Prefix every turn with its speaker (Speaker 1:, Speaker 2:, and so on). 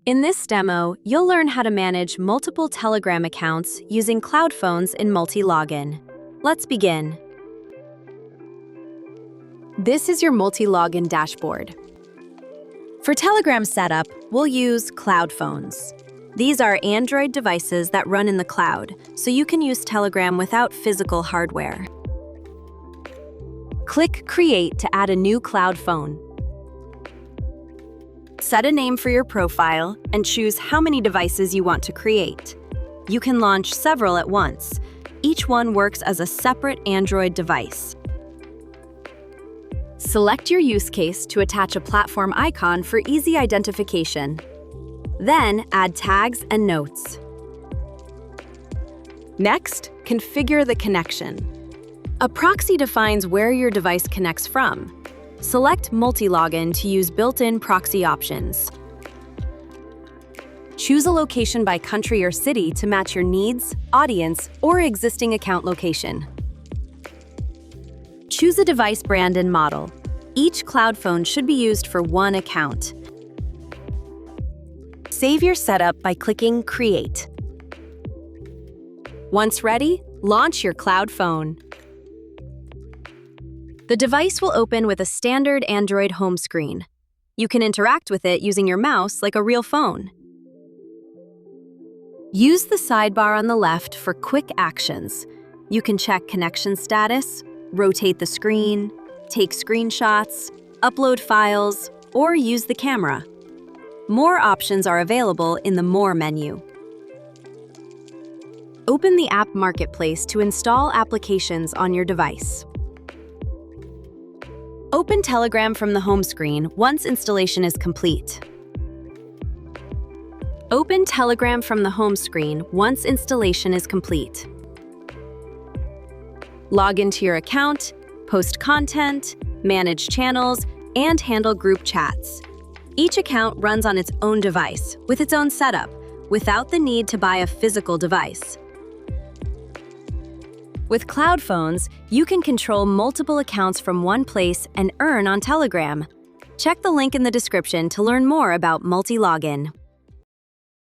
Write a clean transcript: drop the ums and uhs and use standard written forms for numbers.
Speaker 1: In this demo, you'll learn how to manage multiple Telegram accounts using cloud phones in Multilogin. Let's begin. This is your Multilogin dashboard. For Telegram setup, we'll use cloud phones. These are Android devices that run in the cloud, so you can use Telegram without physical hardware. Click Create to add a new cloud phone. Set a name for your profile and choose how many devices you want to create. You can launch several at once. Each one works as a separate Android device. Select your use case to attach a platform icon for easy identification. Then add tags and notes. Next, configure the connection. A proxy defines where your device connects from. Select Multilogin to use built-in proxy options. Choose a location by country or city to match your needs, audience, or existing account location. Choose a device brand and model. Each cloud phone should be used for one account. Save your setup by clicking Create. Once ready, launch your cloud phone. The device will open with a standard Android home screen. You can interact with it using your mouse like a real phone. Use the sidebar on the left for quick actions. You can check connection status, rotate the screen, take screenshots, upload files, or use the camera. More options are available in the More menu. Open the App Marketplace to install applications on your device. Open Telegram from the home screen once installation is complete. Open Telegram from the home screen once installation is complete. Log into your account, post content, manage channels, and handle group chats. Each account runs on its own device, with its own setup, without the need to buy a physical device. With cloud phones, you can control multiple accounts from one place and earn on Telegram. Check the link in the description to learn more about Multilogin.